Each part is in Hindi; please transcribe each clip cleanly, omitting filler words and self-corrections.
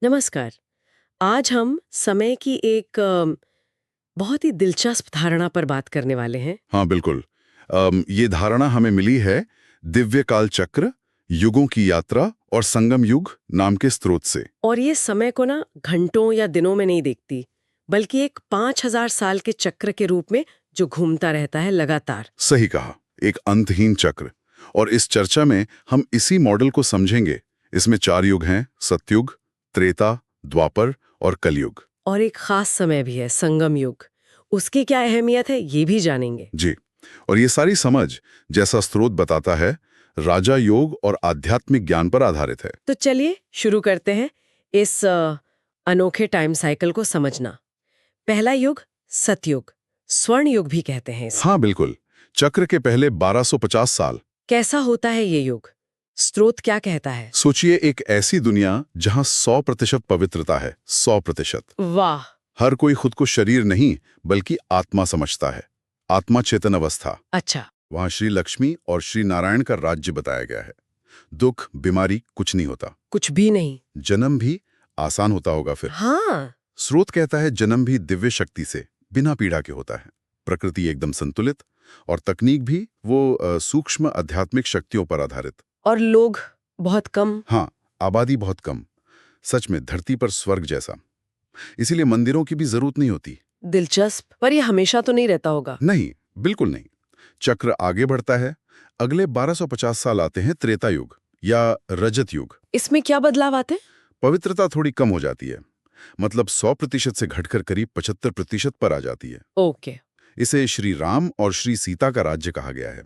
नमस्कार। आज हम समय की एक बहुत ही दिलचस्प धारणा पर बात करने वाले हैं। हाँ बिल्कुल। ये धारणा हमें मिली है दिव्य काल चक्र, युगों की यात्रा और संगम युग नाम के स्रोत से। और ये समय को ना घंटों या दिनों में नहीं देखती, बल्कि एक 5000 साल के चक्र के रूप में जो घूमता रहता है लगातार। सही कहा, एक अंतहीन चक्र। और इस चर्चा में हम इसी मॉडल को समझेंगे। इसमें 4 युग हैं: सतयुग, त्रेता, द्वापर और कलयुग। और एक खास समय भी है, संगम युग। उसकी क्या अहमियत है ये भी जानेंगे। जी। और ये सारी समझ, जैसा स्रोत बताता है, राजा योग और आध्यात्मिक ज्ञान पर आधारित है। तो चलिए शुरू करते हैं इस अनोखे टाइम साइकिल को समझना। पहला युग सतयुग, स्वर्ण युग भी कहते हैं इसे। हाँ बिल्कुल। चक्र के पहले 1250 साल। कैसा होता है ये युग? स्रोत क्या कहता है? सोचिए, एक ऐसी दुनिया जहां 100% पवित्रता है। 100%। वाह। हर कोई खुद को शरीर नहीं बल्कि आत्मा समझता है। आत्मा चेतन अवस्था। अच्छा। वहां श्री लक्ष्मी और श्री नारायण का राज्य बताया गया है। दुख बीमारी कुछ नहीं होता। कुछ भी नहीं। जन्म भी आसान होता होगा फिर। हाँ। स्रोत कहता है जन्म भी दिव्य शक्ति से, बिना पीड़ा के होता है। प्रकृति एकदम संतुलित, और तकनीक भी वो सूक्ष्म आध्यात्मिक शक्तियों पर आधारित। और लोग बहुत कम। हाँ, आबादी बहुत कम। सच में धरती पर स्वर्ग जैसा। इसीलिए मंदिरों की भी जरूरत नहीं होती। दिलचस्प। पर ये हमेशा तो नहीं रहता होगा। नहीं, बिल्कुल नहीं। चक्र आगे बढ़ता है। अगले 1250 साल आते हैं त्रेता युग या रजत युग। इसमें क्या बदलाव आते हैं? पवित्रता थोड़ी कम हो जाती है। मतलब 100% से घटकर करीब 75% पर आ जाती है। ओके। इसे श्री राम और श्री सीता का राज्य कहा गया है।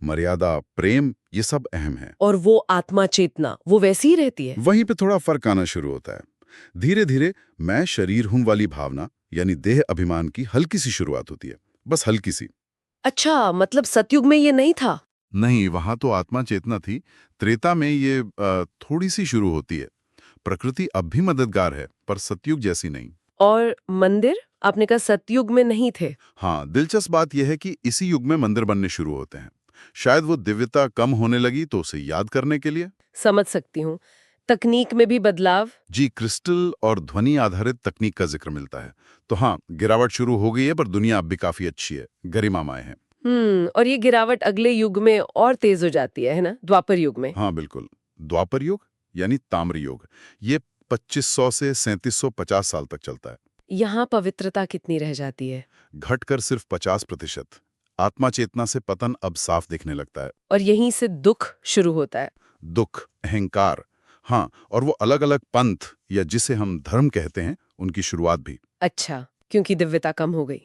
मर्यादा, प्रेम, ये सब अहम है। और वो आत्मा चेतना वो वैसी ही रहती है? वहीं पे थोड़ा फर्क आना शुरू होता है। धीरे धीरे मैं शरीर हूं वाली भावना, यानी देह अभिमान की हल्की सी शुरुआत होती है। बस हल्की सी। अच्छा, मतलब सतयुग में ये नहीं था? नहीं, वहां तो आत्मा चेतना थी। त्रेता में ये थोड़ी सी शुरू होती है। प्रकृति अब भी मददगार है, पर सतयुग जैसी नहीं। और मंदिर आपने कहा सतयुग में नहीं थे? हाँ, दिलचस्प बात यह है कि इसी युग में मंदिर बनने शुरू होते हैं। शायद वो दिव्यता कम होने लगी तो उसे याद करने के लिए। समझ सकती हूँ। तकनीक में भी बदलाव? जी, क्रिस्टल और ध्वनि आधारित तकनीक का जिक्र मिलता है। तो हाँ, गिरावट शुरू हो गई है, पर दुनिया अब भी काफी अच्छी है। गरिमामय है। और ये गिरावट अगले युग में और तेज हो जाती है ना, द्वापर युग में? हाँ बिल्कुल। द्वापर युग यानी ताम्र युग, ये 2500 से 3750 साल तक चलता है। यहाँ पवित्रता कितनी रह जाती है? घटकर सिर्फ 50%। आत्मा चेतना से पतन अब साफ दिखने लगता है। और यहीं से दुख शुरू होता है? दुख, अहंकार, हाँ, और वो अलग अलग पंथ या जिसे हम धर्म कहते हैं, उनकी शुरुआत भी। अच्छा, क्योंकि दिव्यता कम हो गई।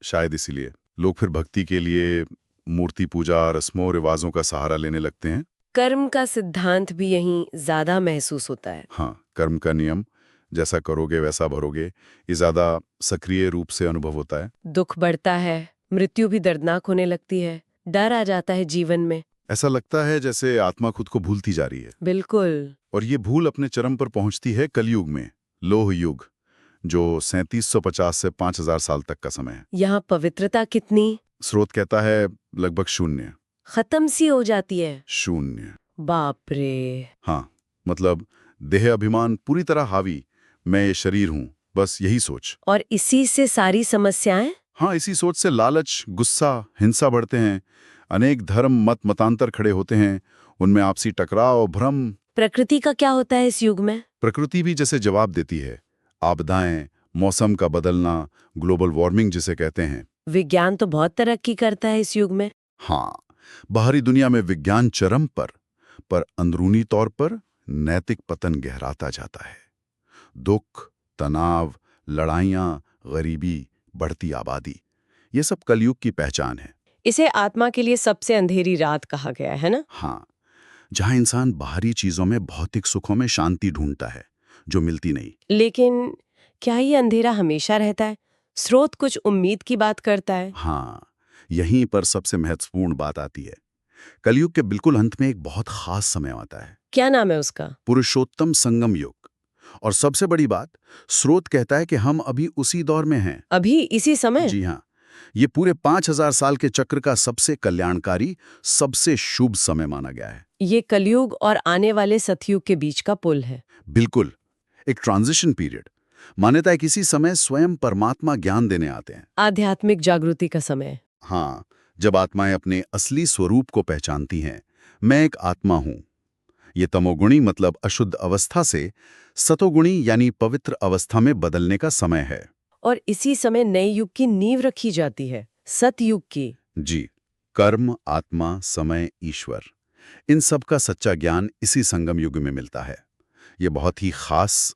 शायद इसीलिए लोग फिर भक्ति के लिए मूर्ति पूजा, रस्मों रिवाजों का सहारा लेने लगते हैं। कर्म का सिद्धांत भी यहीं ज्यादा महसूस होता है। हाँ, कर्म का नियम, जैसा करोगे वैसा भरोगे, ये ज्यादा सक्रिय रूप से अनुभव होता है। दुख बढ़ता है, मृत्यु भी दर्दनाक होने लगती है, डर आ जाता है जीवन में। ऐसा लगता है जैसे आत्मा खुद को भूलती जा रही है। बिल्कुल। और ये भूल अपने चरम पर पहुंचती है कलयुग में, लोह युग, जो 3750 से 5000 साल तक का समय है। यहाँ पवित्रता कितनी? स्रोत कहता है लगभग शून्य। खत्म सी हो जाती है? शून्य। बाप रे। हाँ, मतलब देह अभिमान पूरी तरह हावी। मैं ये शरीर हूं, बस यही सोच। और इसी से सारी समस्याएं? हाँ, इसी सोच से लालच, गुस्सा, हिंसा बढ़ते हैं। अनेक धर्म मत मतांतर खड़े होते हैं। उनमें आपसी टकराव, भ्रम। प्रकृति का क्या होता है इस युग में? प्रकृति भी जैसे जवाब देती है। आपदाएं, मौसम का बदलना, ग्लोबल वार्मिंग जिसे कहते हैं। विज्ञान तो बहुत तरक्की करता है इस युग में। हाँ, बाहरी दुनिया में विज्ञान चरम पर अंदरूनी तौर पर नैतिक पतन गहराता जाता है। दुख, तनाव, लड़ाइयाँ, गरीबी, बढ़ती आबादी, ये सब कलयुग की पहचान है। इसे आत्मा के लिए सबसे अंधेरी रात कहा गया है ना? हाँ, जहाँ इंसान बाहरी चीजों में, भौतिक सुखों में शांति ढूंढता है, जो मिलती नहीं। लेकिन क्या ये अंधेरा हमेशा रहता है? स्रोत कुछ उम्मीद की बात करता है। हाँ, यहीं पर सबसे महत्वपूर्ण बात आती है। कलयुग के बिल्कुल अंत में एक बहुत खास समय आता है। क्या नाम है उसका? पुरुषोत्तम संगम युग। और सबसे बड़ी बात, स्रोत कहता है कि हम अभी उसी दौर में हैं। अभी इसी समय? जी हाँ, ये पूरे 5000 साल के चक्र का सबसे कल्याणकारी, सबसे शुभ समय माना गया है। ये कलयुग और आने वाले सतयुग के बीच का पुल है। बिल्कुल, एक ट्रांजिशन पीरियड। मान्यता है किसी समय स्वयं परमात्मा ज्ञान देने आते हैं। आध्यात्मिक जागृति का समय। हाँ, जब आत्माएं अपने असली स्वरूप को पहचानती हैं। मैं एक आत्मा हूं। ये तमोगुणी मतलब अशुद्ध अवस्था से सतोगुणी यानी पवित्र अवस्था में बदलने का समय है। और इसी समय नए युग की नींव रखी जाती है, सतयुग की। जी, कर्म, आत्मा, समय, ईश्वर, इन सब का सच्चा ज्ञान इसी संगम युग में मिलता है। ये बहुत ही खास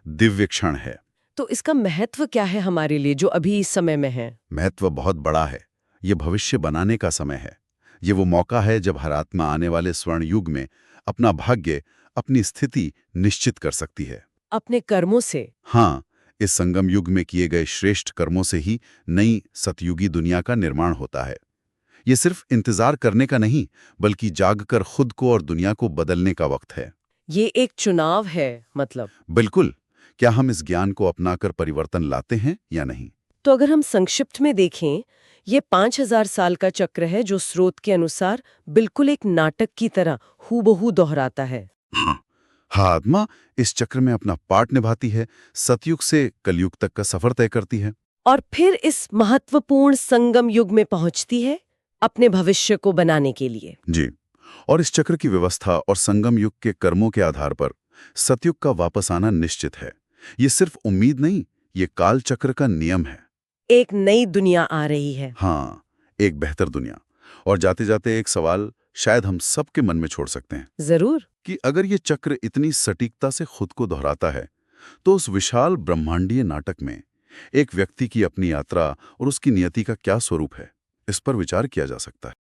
दिव्य क्षण है। तो इसका महत्व क्या है हमारे लिए जो अभी इस समय में है? महत्व बहुत बड़ा है। ये भविष्य बनाने का समय है। ये वो मौका है जब हर आत्मा आने वाले स्वर्ण युग में अपना भाग्य, अपनी स्थिति निश्चित कर सकती है। अपने कर्मों से। हाँ, इस संगम युग में किए गए श्रेष्ठ कर्मों से ही नई सतयुगी दुनिया का निर्माण होता है। ये सिर्फ इंतजार करने का नहीं, बल्कि जागकर खुद को और दुनिया को बदलने का वक्त है। ये एक चुनाव है मतलब। बिल्कुल। क्या हम इस ज्ञान को अपनाकर परिवर्तन लाते हैं या नहीं? तो अगर हम संक्षिप्त में देखें, ये 5000 साल का चक्र है जो स्रोत के अनुसार बिल्कुल एक नाटक की तरह हूबहू दोहराता है। हाँ, आत्मा इस चक्र में अपना पार्ट निभाती है, सतयुग से कलयुग तक का सफर तय करती है। और फिर इस महत्वपूर्ण संगम युग में पहुंचती है अपने भविष्य को बनाने के लिए। जी, और इस चक्र की व्यवस्था और संगम युग के कर्मों के आधार पर सतयुग का वापस आना निश्चित है। ये सिर्फ उम्मीद नहीं, ये काल चक्र का नियम है। एक नई दुनिया आ रही है। हाँ, एक बेहतर दुनिया। और जाते जाते एक सवाल शायद हम सबके मन में छोड़ सकते हैं जरूर। कि अगर ये चक्र इतनी सटीकता से खुद को दोहराता है, तो उस विशाल ब्रह्मांडीय नाटक में एक व्यक्ति की अपनी यात्रा और उसकी नियति का क्या स्वरूप है? इस पर विचार किया जा सकता है।